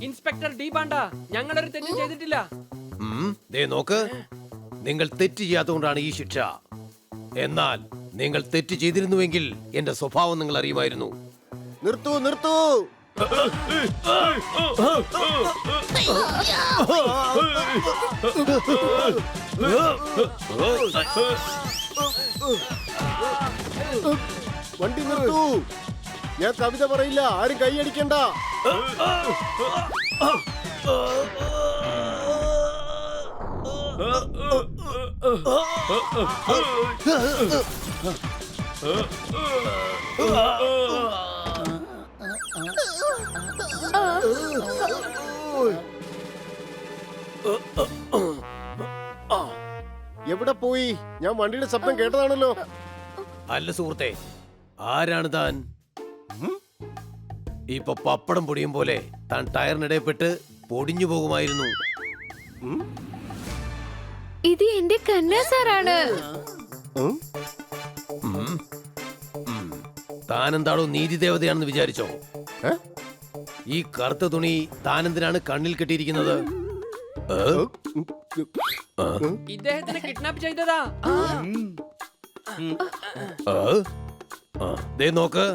ഇൻസ്പെക്ടർ ഡി പാണ്ട, ഞങ്ങളൊരു തെറ്റും ചെയ്തിട്ടില്ല. ദേ നോക്ക്, നിങ്ങൾ തെറ്റ് ചെയ്യാത്തതുകൊണ്ടാണ് ഈ ശിക്ഷ. എന്നാൽ നിങ്ങൾ തെറ്റ് ചെയ്തിരുന്നുവെങ്കിൽ എന്റെ സ്വഭാവം നിങ്ങൾ അറിയുമായിരുന്നു. നിർത്തൂ. വണ്ടി നിർത്തൂ. ഞാൻ കവിത പറയില്ല, ആരും കൈയടിക്കണ്ട. എവിടെ പോയി? ഞാൻ വണ്ടിയുടെ ശബ്ദം കേട്ടതാണല്ലോ. അല്ല സുഹൃത്തെ, ആരാണ് താൻ? ഇപ്പൊ പപ്പടം പൊടിയും പോലെ താൻ ടയറിനിടയിൽപ്പെട്ട് പൊടിഞ്ഞു പോകുമായിരുന്നു. ഇത് എന്റെ കന്നാ സാറാണ്. താനെന്താണോ നീതി ദേവതയാണെന്ന് വിചാരിച്ചോ? ഈ കറുത്ത തുണി താനെന്തിനാണ് കണ്ണിൽ കെട്ടിയിരിക്കുന്നത്? ഇദ്ദേഹത്തിനെ കിഡ്നാപ്പ് ചെയ്തതാ. ദേ നോക്ക്,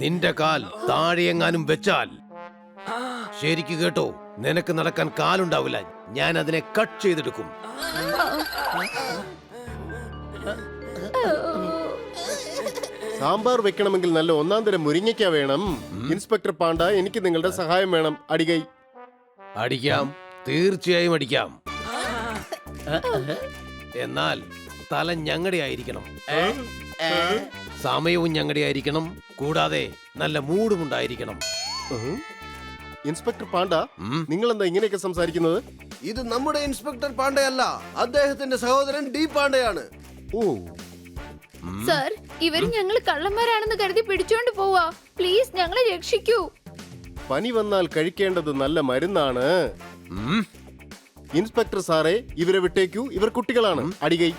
നിന്റെ കാൽ താഴെയെങ്ങാനും വെച്ചാൽ, ശരിക്ക് കേട്ടോ, നിനക്ക് നടക്കാൻ കാലുണ്ടാവില്ല. ഞാൻ അതിനെ കട്ട് ചെയ്തെടുക്കും. സാമ്പാർ വെക്കണമെങ്കിൽ നല്ല ഒന്നാം തരം മുരിങ്ങയ്ക്ക വേണം. ഇൻസ്പെക്ടർ പാണ്ട, എനിക്ക് നിങ്ങളുടെ സഹായം വേണം. അടിക്കാം, തീർച്ചയായും അടിക്കാം. എന്നാൽ സ്ഥലം ഞങ്ങളുടെ ആയിരിക്കണം, സമയവും ഞങ്ങളുടെ ആയിരിക്കണം, കൂടാതെ നല്ല മൂഡും ഉണ്ടായിരിക്കണം. ഇൻസ്പെക്ടർ പാണ്ട, നിങ്ങൾ എന്താ ഇങ്ങനെയൊക്കെ സംസാരിക്കുന്നത്? ഇത് നമ്മുടെ ഇൻസ്പെക്ടർ പാണ്ടയല്ല, അദ്ദേഹത്തിന്റെ സഹോദരൻ ഡി പാണ്ടയാണ്. ഓ സർ, ഇവര് ഞങ്ങൾ കള്ളന്മാരാണെന്ന് കരുതി പിടിച്ചോണ്ട് പോവാ. പ്ലീസ് ഞങ്ങളെ രക്ഷിക്കൂ. പനി വന്നാൽ കഴിക്കേണ്ടത് നല്ല മരുന്നാണ്. ഇൻസ്പെക്ടർ സാറേ, ഇവരെ വിട്ടേക്കൂ. ഇവർ കുട്ടികളാണ്. അടികൈ.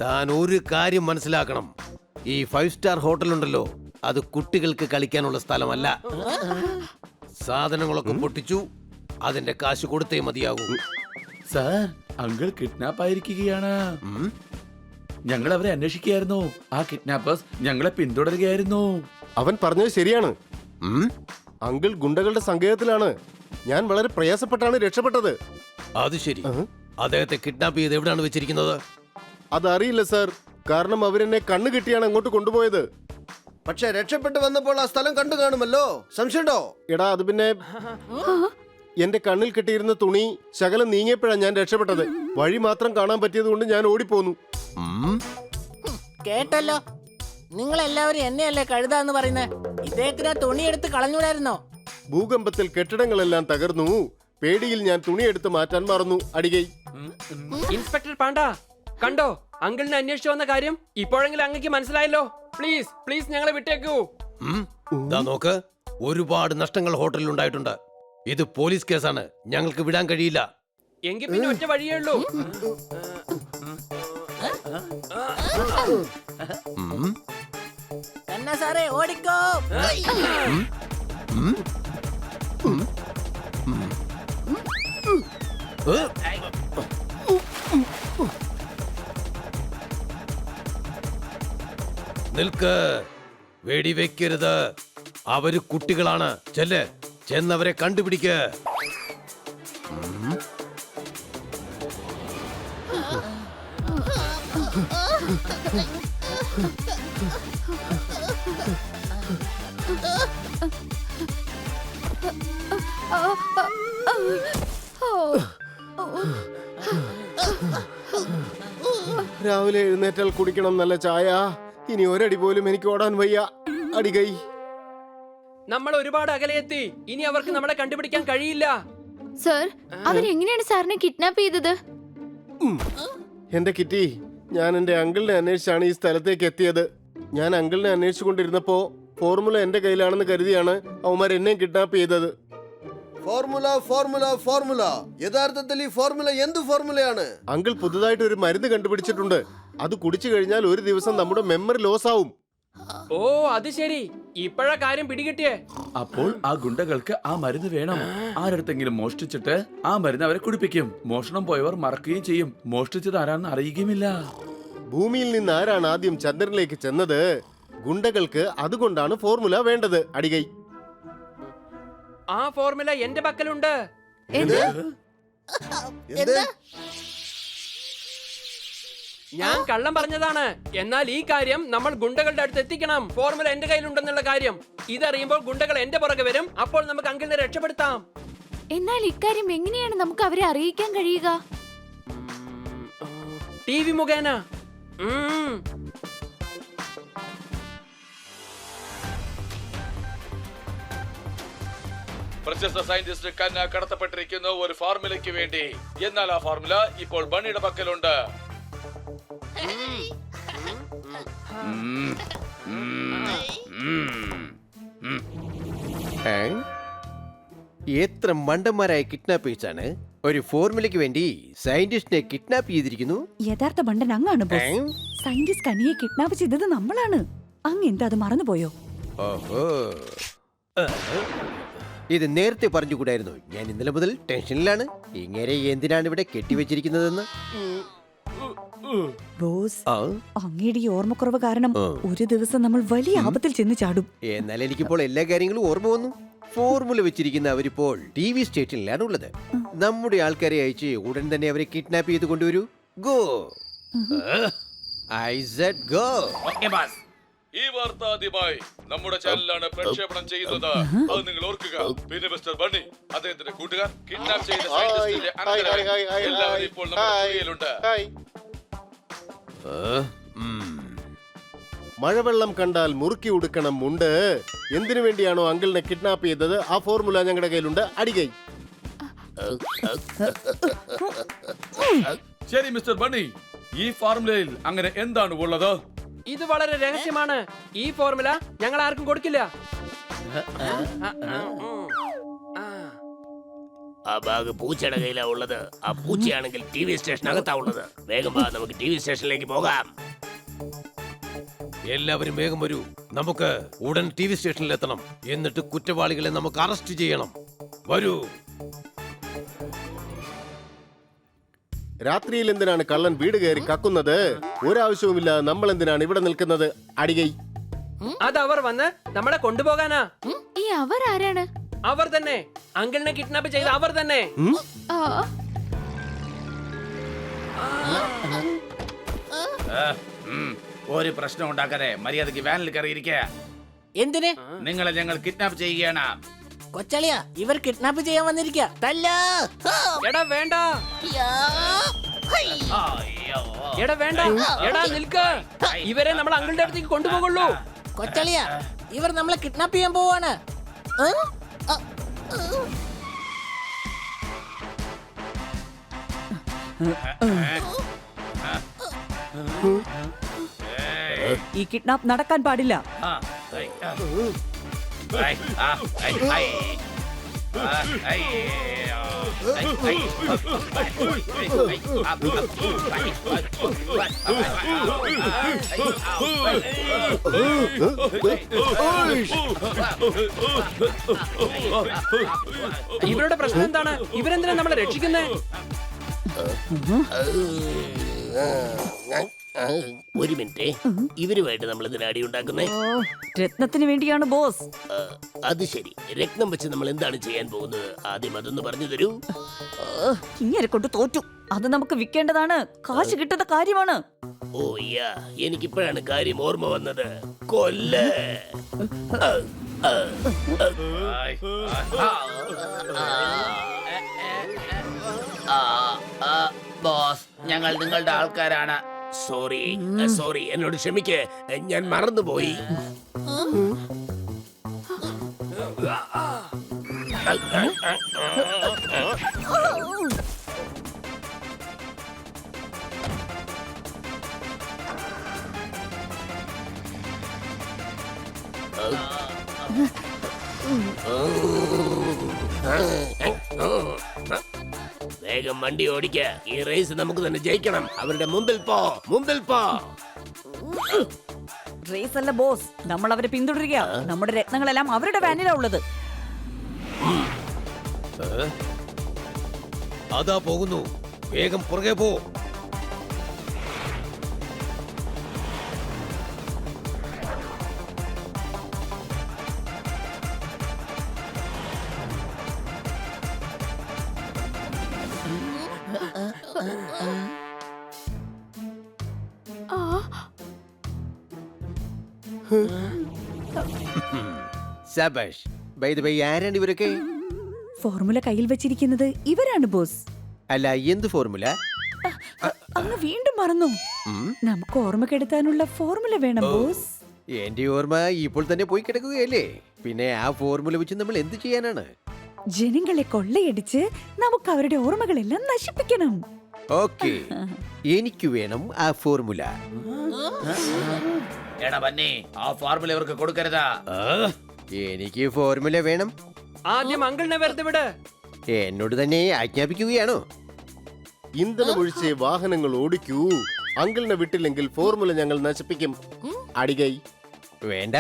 താൻ ഒരു കാര്യം മനസ്സിലാക്കണം. ഈ 5 സ്റ്റാർ ഹോട്ടൽ ഉണ്ടല്ലോ, അത് കുട്ടികൾക്ക് കളിക്കാനുള്ള സ്ഥലമല്ല. സാധനങ്ങളൊക്കെ പൊട്ടിച്ചു, അതിന്റെ കാശ് കൊടുത്തേ മതിയാകൂ. സാർ, അങ്കിൾ കിഡ്നാപ്പ് ആയിരിക്കുകയാണ്. ഞങ്ങൾ അവരെ അന്വേഷിക്കുകയായിരുന്നു. ആ കിഡ്നാപ്പേഴ്സ് ഞങ്ങളെ പിന്തുടരുകയായിരുന്നു. അവൻ പറഞ്ഞത് ശരിയാണ്. അങ്കിൾ ഗുണ്ടകളുടെ സങ്കേതത്തിലാണ്. ഞാൻ വളരെ പ്രയാസപ്പെട്ടാണ് രക്ഷപ്പെട്ടത്. അത് ശരി. അദ്ദേഹത്തെ കിഡ്നാപ്പ് ചെയ്ത് എവിടെയാണ് വെച്ചിരിക്കുന്നത്? അതറിയില്ല സർ, കാരണം അവരെന്നെ കണ്ണു കിട്ടിയാണ് അങ്ങോട്ട് കൊണ്ടുപോയത്. പക്ഷെ രക്ഷപ്പെട്ട് വന്നപ്പോൾ ആ സ്ഥലം കണ്ടു കാണുമല്ലോ. സംശയമുണ്ടോ? എടാ, അത് പിന്നെ എന്റെ കണ്ണിൽ കെട്ടിയിരുന്ന തുണി ശകലം നീങ്ങിയപ്പോഴാണ് ഞാൻ രക്ഷപ്പെട്ടത്. വഴി മാത്രം കാണാൻ പറ്റിയത് കൊണ്ട് ഞാൻ ഓടിപ്പോന്നു. കേട്ടല്ലോ, നിങ്ങൾ എല്ലാവരും എന്നെയല്ലേ കഴുതാന്ന് പറയുന്നേ. ഇദ്ദേഹത്തിന് തുണിയെടുത്ത് കളഞ്ഞൂടായിരുന്നോ? ഭൂകമ്പത്തിൽ കെട്ടിടങ്ങളെല്ലാം തകർന്നു. പേടിയിൽ ഞാൻ തുണിയെടുത്ത് മാറ്റാൻ മറന്നു. അടികൈ. ഇൻസ്പെക്ടർ പാണ്ട, കണ്ടോ അങ്കിളിനെ അന്വേഷിച്ചു വന്ന കാര്യം? ഇപ്പോഴെങ്കിലും അങ്ങക്ക് മനസ്സിലായല്ലോ. പ്ലീസ് പ്ലീസ് ഞങ്ങളെ വിട്ടേക്കൂ. ദാ നോക്ക്, ഒരുപാട് നഷ്ടങ്ങൾ ഹോട്ടലിൽ ഉണ്ടായിട്ടുണ്ട്. ഇത് പോലീസ് കേസാണ്, ഞങ്ങൾക്ക് വിടാൻ കഴിയില്ല. എങ്കിൽ പിന്നെ ഒറ്റ വഴിയേ ഉള്ളൂ. കണ്ണ സാറേ ഓടിക്കോ. നിൽക്ക്, വെടിവെക്കരുത്. അവര് കുട്ടികളാണ്. ചെന്നവരെ കണ്ടുപിടിക്ക. രാവിലെ എഴുന്നേറ്റാൽ കുടിക്കണം നല്ല ചായ. ഇനി ഒരടി പോലും എനിക്ക് ഓടാൻ വയ്യ. അടികൈ. നമ്മൾ ഒരുപാട് അകലെയെത്തി. ഇനി അവർക്ക് നമ്മളെ കണ്ടുപിടിക്കാൻ കഴിയില്ല. സർ, അവരെങ്ങനെയാണ് സാറിനെ കിഡ്നാപ്പ് ചെയ്തത്? എന്റെ കിറ്റി, ഞാൻ എന്റെ അങ്കിളിനെ അന്വേഷിച്ചാണ് ഈ സ്ഥലത്തേക്ക് എത്തിയത്. ഞാൻ അങ്കിളിനെ അന്വേഷിച്ചുകൊണ്ടിരുന്നപ്പോ ഫോർമുല എന്റെ കയ്യിലാണെന്ന് കരുതിയാണ് അവന്മാർ എന്നെ കിഡ്നാപ്പ് ചെയ്തത്. Formula formula formula. യഥാർത്ഥത്തിൽ ഈ ഫോർമുല എന്ത് ഫോർമുലയാണ്? അങ്കിൾ പുതുതായിട്ട് ഒരു മരുന്ന് കണ്ടുപിടിച്ചിട്ടുണ്ട്. അത് കുടിച്ചു കഴിഞ്ഞാൽ ഒരു ദിവസം നമ്മുടെ മെമ്മറി ലോസ് ആവും. ഓ അത് ശരി, ഇപ്പോഴാ കാര്യം പിടികിട്ടിയേ. അപ്പോൾ ആ ഗുണ്ടകൾക്ക് ആ മരുന്ന് വേണം. ആരടുത്തെങ്കിലും മോഷ്ടിച്ചിട്ട് ആ മരുന്ന് അവരെ കുടിപ്പിക്കും. മോഷണം പോയവർ മറക്കുകയും ചെയ്യും. മോഷ്ടിച്ചത് ആരാണെന്ന് അറിയുകയുമില്ല. ഭൂമിയിൽ നിന്ന് ആരാണ് ആദ്യം ചന്ദ്രനിലേക്ക് ചെന്നത്? ഗുണ്ടകൾക്ക് അതുകൊണ്ടാണ് ഫോർമുല വേണ്ടത്. അടികൈ. ആ ഫോർമുല എന്റെ പക്കലുണ്ട്. ഞാൻ കള്ളം പറഞ്ഞതാണ്. എന്നാൽ ഈ കാര്യം നമ്മൾ ഗുണ്ടകളുടെ അടുത്ത് എത്തിക്കണം. ഫോർമുല എന്റെ കയ്യിലുണ്ടെന്നുള്ള കാര്യം ഇതറിയുമ്പോൾ ഗുണ്ടകൾ എന്റെ പുറകെ വരും. അപ്പോൾ നമുക്ക് അങ്കിളിനെ രക്ഷപ്പെടുത്താം. എന്നാൽ ഇക്കാര്യം എങ്ങനെയാണ് നമുക്ക് അവരെ അറിയിക്കാൻ കഴിയുക? TV മുഖേന. പ്രശസ്ത സയന്റിസ്റ്റ് കന്ന കടത്തപ്പെട്ടിരിക്കുന്നു ഒരു ഫോർമുലയ്ക്ക് വേണ്ടി. എന്നാൽ ആ ഫോർമുല ഇപ്പോൾ ബണ്ണിയുടെ പക്കലുണ്ട്. എത്ര മണ്ടന്മാരായ കിഡ്നാപ്പേഴ്സാണ് ഒരു ഫോർമുലയ്ക്ക് വേണ്ടി സയന്റിസ്റ്റിനെ കിഡ്നാപ്പ് ചെയ്തിരിക്കുന്നു. യഥാർത്ഥ ബണ്ടൻ അങ്ങാണ് ബോസ്. സയന്റിസ്റ്റ് കനിയെ കിഡ്നാപ്പ് ചെയ്തത് നമ്മളാണ്. അങ്ങ് എന്താ അത് മറന്നുപോയോ? ഓഹോ, ഇത് നേരത്തെ പറഞ്ഞുകൂടായിരുന്നു. ഞാൻ ഇന്നലെ മുതൽ ടെൻഷനിലാണ്. ഇങ്ങനെ എന്തിനാണ് ഇവിടെ കെട്ടിവെച്ചിരിക്കുന്നതെന്ന്. ബോസ്, അങ്ങയുടെ ഈ ഓർമ്മക്കുറവ് കാരണം ഒരു ദിവസം നമ്മൾ വലിയ ആപത്തിൽ ചെന്ന് ചാടും. എന്നാൽ എനിക്കിപ്പോൾ എല്ലാ കാര്യങ്ങളും ഓർമ്മ വന്നു. ഫോർമുല വെച്ചിരിക്കുന്ന അവരിപ്പോൾ TV സ്റ്റേഷനിലാണ് ഉള്ളത്. നമ്മുടെ ആൾക്കാരെ അയച്ച് ഉടൻ തന്നെ അവരെ കിഡ്നാപ്പ് ചെയ്ത് കൊണ്ടുവരൂ. Go. I said go. Okay boss. ഈ വാർത്ത ആദ്യമായി നമ്മുടെ ചാനലിലാണ് പ്രക്ഷേപണം ചെയ്യുന്നത്. അത് നിങ്ങൾ ഓർക്കുക. പിന്നെ മിസ്റ്റർ ബണ്ണി, അദ്ദേഹത്തിന്റെ കൂട്ടുകാർ കിഡ്നാപ്പ് ചെയ്ത സയന്റിസ്റ്റിന്റെ അനന്തരവൻ എല്ലാവരും ഇപ്പോൾ നമ്മുടെ കയ്യിലുണ്ട്. മഴവെള്ളം കണ്ടാൽ മുറുക്കി ഉടുക്കണം മുണ്ട്. എന്തിനു വേണ്ടിയാണോ അങ്കിളിനെ കിഡ്നാപ്പ് ചെയ്തത് ആ ഫോർമുല ഞങ്ങളുടെ കയ്യിലുണ്ട്. അടികൈ. ശരി മിസ്റ്റർ ബണ്ണി, ഈ ഫോർമുലയിൽ അങ്ങനെ എന്താണ് ഉള്ളത്? ഇത് വളരെ രഹസ്യമാണ്. ഈ ഫോർമുല ഞങ്ങൾ ആർക്കും കൊടുക്കില്ല. ആ ബാഗ് പൂച്ചയുടെ കയ്യിലാ ഉള്ളത്. ആ പൂച്ചയാണെങ്കിൽ TV സ്റ്റേഷനകത്താ ഉള്ളത്. വേഗം വാ, നമുക്ക് TV സ്റ്റേഷനിലേക്ക് പോകാം. എല്ലാവരും വേഗം വരൂ. നമുക്ക് ഉടൻ TV സ്റ്റേഷനിൽ എത്തണം. എന്നിട്ട് കുറ്റവാളികളെ നമുക്ക് അറസ്റ്റ് ചെയ്യണം. വരൂ. രാത്രിയിൽ എന്തിനാണ് കള്ളൻ വീട് കയറി കക്കുന്നത്? ഒരാവശ്യവുമില്ല. നമ്മൾ എന്തിനാണ് ഇവിടെ നിൽക്കുന്നത്? അടികൈ. അത് അവർ വന്ന് നമ്മളെ കൊണ്ടുപോകാനാ. ഈ അവർ ആരാണ്? അവർ തന്നെ, അങ്കിളിനെ കിഡ്നാപ്പ് ചെയ്ത അവർ തന്നെ. ആ, ഒരു പ്രശ്നം ഉണ്ടാക്കാതെ മര്യാദക്ക് വാനിൽ കയറിയിരിക്കുക. എന്തിന്? നിങ്ങളെ ഞങ്ങൾ കിഡ്നാപ്പ് ചെയ്യുകയാണ്. കൊച്ചളിയാ, ഇവർ കിഡ്നാപ്പ് ചെയ്യാൻ വന്നിരിക്കുക. തല്ലോ. എടാ വേണ്ട. യാ. ഹൈ. എടാ വേണ്ട, എടാ നിൽക്ക്. ഇവരെ നമ്മൾ അങ്കിളുടെ അടുത്തേക്ക് കൊണ്ടുപോകുള്ളൂ. കൊച്ചളിയ, ഇവർ നമ്മളെ കിഡ്നാപ്പ് ചെയ്യാൻ പോവാണ്. ഈ കിഡ്നാപ്പ് നടക്കാൻ പാടില്ല. ഇവരുടെ പ്രശ്നം എന്താണ്? ഇവരെന്തിനാ നമ്മളെ രക്ഷിക്കുന്നേ? ഒരു മിനിറ്റ്, ഇവരുമായിട്ട് നമ്മൾ ഇതിന് അടി ഉണ്ടാക്കുന്നേ. രത്നത്തിന് വേണ്ടിയാണ് ബോസ്. അത് ശരി, രത്നം വെച്ച് നമ്മൾ എന്താണ് ചെയ്യാൻ പോകുന്നത്? ആദ്യം അതൊന്ന് പറഞ്ഞു തരൂ. ഇങ്ങനെ കൊണ്ട് തോറ്റു. അത് നമുക്ക് വിൽക്കേണ്ടതാണ്. കാശ് കിട്ടുന്ന കാര്യമാണ്. ഓ യാ, എനിക്കിപ്പോഴാണ് കാര്യം ഓർമ്മ വന്നത്. കൊല്ല. ബോസ്, ഞങ്ങൾ നിങ്ങളുടെ ആൾക്കാരാണ്. സോറി സോറി, എന്നോട് ക്ഷമിക്ക്, ഞാൻ മറന്നുപോയി. വേഗം വണ്ടി ഓടിക്ക. ഈ റേസ് നമുക്ക് തന്നെ ജയിക്കണം. അവരുടെ മുമ്പിൽ പോ, മുമ്പിൽ പോ. റേസ് അല്ല ബോസ്, നമ്മൾ അവരെ പിന്തുടരുക. നമ്മുടെ രത്നങ്ങളെല്ലാം അവരുടെ വാനിലാ ഉള്ളത്. അതാ പോകുന്നു, വേഗം പുറകെ പോ. സബാഷ്. ബൈ ദ ബൈ, ആരാണ് ഇവരൊക്കെ? ഫോർമുല കയ്യിൽ വെച്ചിരിക്കുന്നത് ഇവരാണ് ബോസ്. അല്ല, എന്ത് ഫോർമുല? അങ്ങ് വീണ്ടും മറന്നു. നമുക്ക് ഓർമ്മ കെടുത്താനുള്ള ഫോർമുല വേണം ബോസ്. എന്റെ ഓർമ്മ ഇപ്പോൾ തന്നെ പോയി കിടക്കുകയല്ലേ. പിന്നെ ആ ഫോർമുല വെച്ച് നമ്മൾ എന്ത് ചെയ്യാനാണ്? ജനങ്ങളെ കൊള്ളയടിച്ച് നമുക്ക് അവരുടെ ഓർമ്മകളെല്ലാം നശിപ്പിക്കണം. ഓക്കെ, എനിക്ക് വേണം ആ ഫോർമുല. എടാ ബന്നി, ആ ഫോർമുല ഇവർക്ക് കൊടുക്കരുതാ. എനിക്ക് ഫോർമുല വേണം. ആദ്യം അങ്കിളിനെ വെറുതെ വിട്. എന്നോട് തന്നെ ആജ്ഞാപിക്കുകയാണോ? ഇന്ധനം ഒഴിച്ച് വാഹനങ്ങൾ ഓടിക്കൂ. അങ്കിളിനെ വിട്ടില്ലെങ്കിൽ ഫോർമുല ഞങ്ങൾ നശിപ്പിക്കും. അടികൈ വേണ്ട,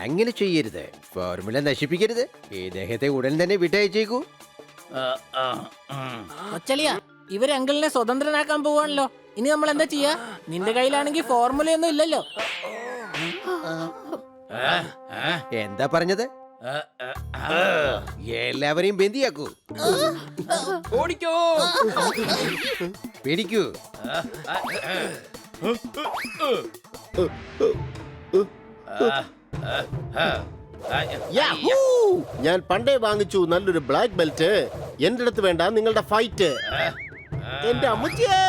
അങ്ങനെ ചെയ്യരുത്. ഫോർമുല നശിപ്പിക്കരുത്. ഇദ്ദേഹത്തെ ഉടൻ തന്നെ വിട്ടയച്ചേക്കൂ. കൊച്ചളിയ, ഇവര് അങ്കിളിനെ സ്വതന്ത്രനാക്കാൻ പോവാണല്ലോ. ഇനി നമ്മൾ എന്താ ചെയ്യാ? നിന്റെ കയ്യിലാണെങ്കിൽ ഫോർമുലയൊന്നും ഇല്ലല്ലോ. എന്താ പറഞ്ഞത്? എല്ലാവരെയും ബന്ദിയാക്കൂ. ഓടിക്കോ. പിടിക്കൂ. യാഹൂ! ഞാൻ പണ്ടേ വാങ്ങിച്ചു നല്ലൊരു ബ്ലാക്ക് ബെൽറ്റ്. എന്റെ അടുത്ത് വേണ്ട നിങ്ങളുടെ ഫൈറ്റ്. എന്റെ അമ്മച്ചിയേ!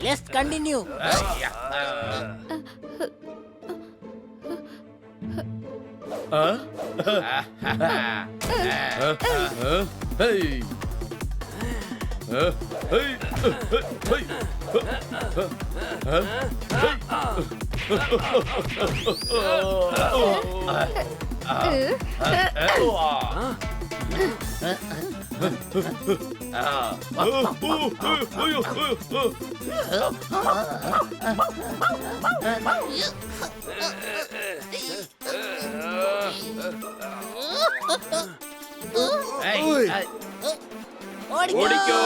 Let's continue. ഓടിക്കോ.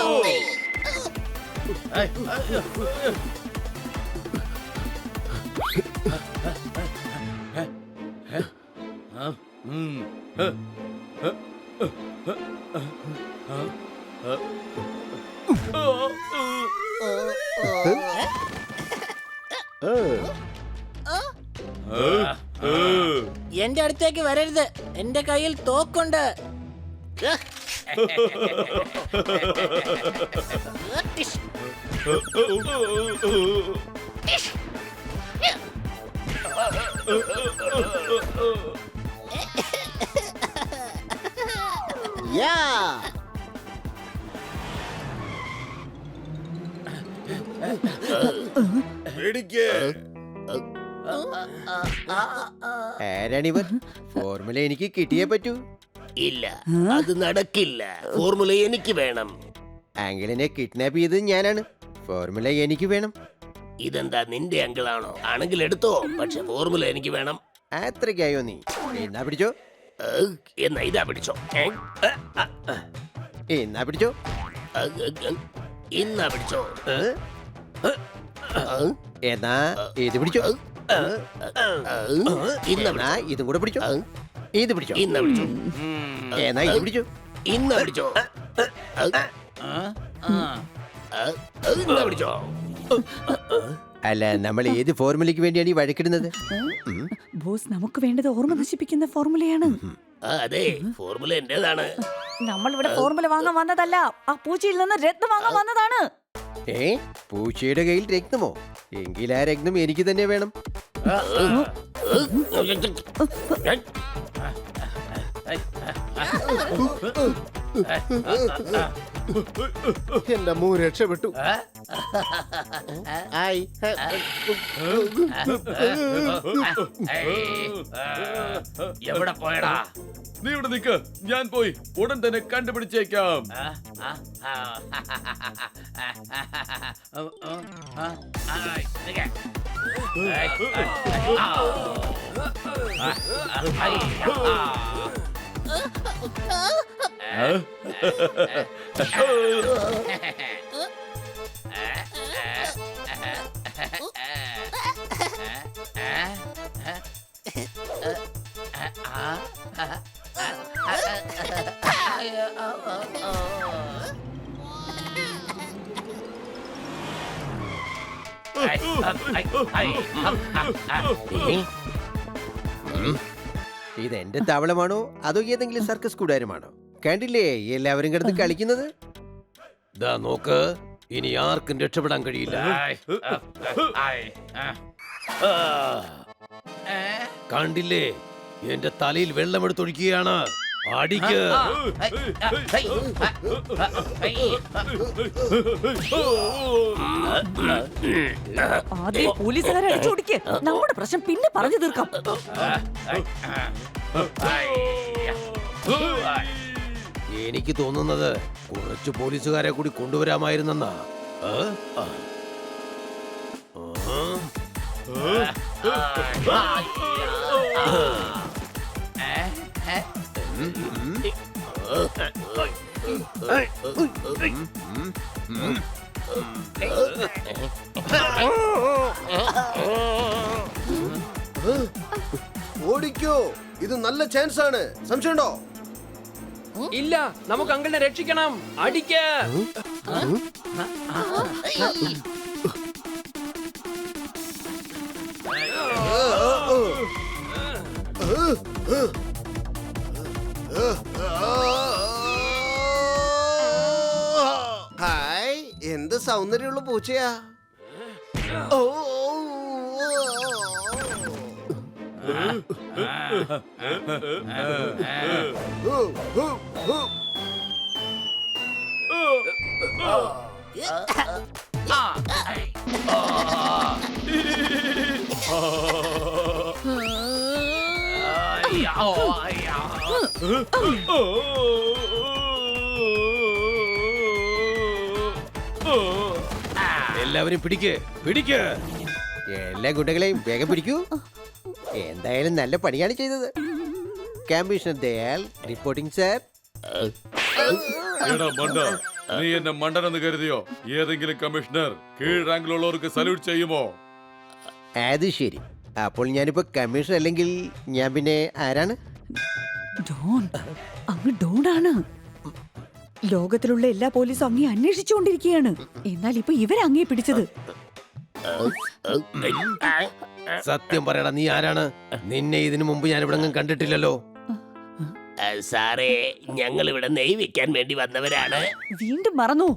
എന്റെ അടുത്തേക്ക് വരരുത്, എന്റെ കയ്യിൽ തോക്കുണ്ട്. ആരാണിവർ? ഫോർമുല എനിക്ക് കിട്ടിയേ പറ്റൂ. ഇല്ല, അത് നടക്കില്ല. ഫോർമുല എനിക്ക് വേണം. അങ്കിളിനെ കിഡ്നാപ്പ് ചെയ്തത് ഞാനാണ്. ഫോർമുല എനിക്ക് വേണം. ഇതെന്താ നിന്റെ അങ്കിളാണോ? ആണെങ്കിൽ എടുത്തോ, പക്ഷെ ഫോർമുല എനിക്ക് വേണം. അത്രയ്ക്കായോ നീ? എന്നാ പിടിച്ചോ. എന്നാ ഇതാ പിടിച്ചോ. എന്നാ പിടിച്ചോ. എന്നാ പിടിച്ചോ. എന്നാ ഇത് പിടിച്ചോ. ഇന്നാ ഇതും കൂടെ പിടിച്ചോ. ഇത് പിടിച്ചോ. ഇന്ന പിടിച്ചോ. എന്നാ ഇത് പിടിച്ചോ. ഇന്ന പിടിച്ചോ. ഇന്ന പിടിച്ചോ. അല്ല, നമ്മൾ ഏത് ഫോർമുലയ്ക്ക് വേണ്ടിയാണ് ഈ വഴക്കിടുന്നത്? ബോസ്, നമുക്ക് വേണ്ടത് ഓർമ്മ നശിപ്പിക്കുന്ന ഫോർമുലയാണ്. അതെ, ഫോർമുല എന്റേതാണ്. നമ്മൾ ഇവിടെ ഫോർമുല വാങ്ങാൻ വന്നതല്ല, ആ പൂച്ചയിൽ നിന്ന് രത്നം വാങ്ങാൻ വന്നതാണ്. പൂച്ചയുടെ കയ്യിൽ രത്നമോ? എങ്കിൽ ആ രത്നം എനിക്ക് തന്നെ വേണം. എന്റെ അമ്മ രക്ഷപ്പെട്ടു. എവിടെ പോയടാ? നീ ഇവിടെ നിക്ക്, ഞാൻ പോയി ഉടൻ തന്നെ കണ്ടുപിടിച്ചേക്കാം. ഇത് എന്റെ താവളമാണോ അതോ ഏതെങ്കിലും സർക്കസ് കൂടാരമാണോ? കണ്ടില്ലേ എല്ലാവരും കിടന്ന് കളിക്കുന്നത്? ദാ നോക്ക്, ഇനി ആർക്കും രക്ഷപ്പെടാൻ കഴിയില്ല. കണ്ടില്ലേ, എന്റെ തലയിൽ വെള്ളമെടുത്തൊഴിക്കുകയാണ്. അടിക്ക്. ആദ്യം പോലീസുകാരെ അടിച്ചോടിക്ക്. നമ്മുടെ പ്രശ്നം പിന്നെ പറഞ്ഞു തീർക്കാം. എനിക്ക് തോന്നുന്നത് കുറച്ച് പോലീസുകാരെ കൂടി കൊണ്ടുവരാമായിരുന്നെന്നാ. ഓടിക്കോ, ഇത് നല്ല ചാൻസ് ആണ്. സംശയമുണ്ടോ? ഇല്ല, നമുക്ക് അങ്കിളിനെ രക്ഷിക്കണം. അടിക്ക. ഹായ്, എന്ത് സൗന്ദര്യമുള്ള പൂച്ചയാ. ഓ, എല്ലാവരും പിടിക്ക്, പിടിക്ക്. എല്ലാ കുട്ടികളെയും വേഗം പിടിക്കൂ. എന്തായാലും നല്ല പണിയാണ് ചെയ്തത്. Commissioner Dayal reporting sir. എടാ മണ്ട, നീ എന്നെ മണ്ടനെന്ന് കരുതിയോ? ഏതെങ്കിലും കമ്മീഷണർ കീഴ് റാങ്കിലുള്ളവർക്ക് സല്യൂട്ട് ചെയ്യുമോ? അത് ശരി. അപ്പോൾ ഞാനിപ്പോ കമ്മീഷണർ അല്ലെങ്കിൽ ഞാൻ പിന്നെ ആരാണ്? ഡോൺ, അങ്ങ് ഡോൺ ആണ്. ലോകത്തിലുള്ള എല്ലാ പോലീസും അങ്ങേ അന്വേഷിച്ചുകൊണ്ടിരിക്കുകയാണ്. എന്നാൽ ഇപ്പൊ ഇവരങ്ങേ പിടിച്ചത്. സത്യം പറയടാ, നീ ആരാണ്? നിന്നെ ഇതിനു മുമ്പ് ഞാൻ ഇവിടെ കണ്ടിട്ടില്ലല്ലോ. സാറേ, ഞങ്ങൾ ഇവിടെ നെയ് വെക്കാൻ വേണ്ടി വന്നവരാണ്. വീണ്ടും മറന്നു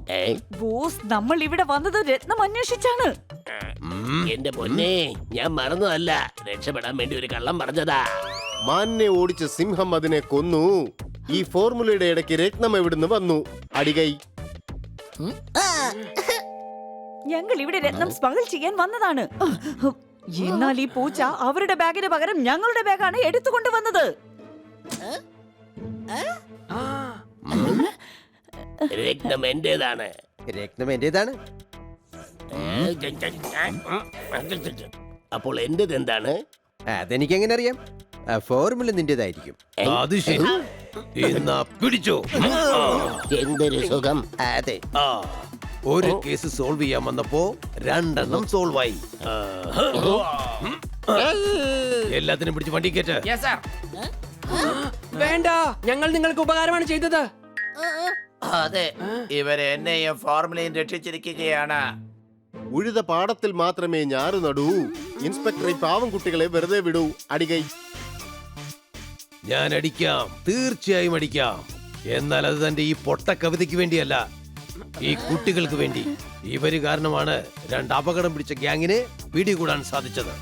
ബോസ്, നമ്മൾ ഇവിടെ വന്നത് രത്നം അന്വേഷിച്ചാണ്. എന്റെ പൊന്നെ, ഞാൻ മറന്നതല്ല, രക്ഷപ്പെടാൻ വേണ്ടി ഒരു കള്ളം പറഞ്ഞതാ. മാനിനെ ഓടിച്ച സിംഹം അതിനെ കൊന്നു. ഈ ഫോർമുലയുടെ ഇടയ്ക്ക് രത്നം എവിടുന്ന് വന്നു? അടികൈ. ഞങ്ങൾ ഇവിടെ രത്നം സ്മഗിൾ ചെയ്യാൻ വന്നതാണ്. എന്നാൽ ഈ പൂച്ച അവരുടെ ബാഗിന് പകരം ഞങ്ങളുടെ ബാഗാണ് എടുത്തുകൊണ്ട് വന്നത്. രത്നം എന്റേതാണ്. രത്നം എന്റേതാണ്. അപ്പോൾ എന്റേത് എന്താണ്? അതെനിക്ക് എങ്ങനെ അറിയാം? ഫോർമുല നിന്റേതായിരിക്കും. അത് ശരി, എന്നാ പിടിച്ചോ. എന്തൊരു സുഖം. അതെ, ഒരു കേസ് സോൾവ് ചെയ്യാൻ വന്നപ്പോ 2 സോൾവ് ആയി. എല്ലാത്തിനും പിടിച്ച് വണ്ടി കയറ്റ്. വേണ്ട, ഞങ്ങൾ നിങ്ങൾക്ക് ഉപകാരമാണ് ചെയ്തത്. അതെ, ഇവരെ എന്നെയും ഫോർമുലയും രക്ഷിച്ചിരിക്കുകയാണ്. ഉഴുത പാടത്തിൽ മാത്രമേ ഞാറ് നടൂ. ഇൻസ്പെക്ടർ ഈ പാവം കുട്ടികളെ വെറുതെ വിടൂ. അടികൈ. ഞാൻ അടിക്കാം, തീർച്ചയായും അടിക്കാം. എന്നാൽ അത് തന്റെ ഈ പൊട്ട കവിതയ്ക്ക് വേണ്ടിയല്ല, ഈ കുട്ടികൾക്ക് വേണ്ടി. ഇവര് കാരണമാണ് 2 അപകടം പിടിച്ച ഗ്യാങ്ങിനെ പിടികൂടാൻ സാധിച്ചത്.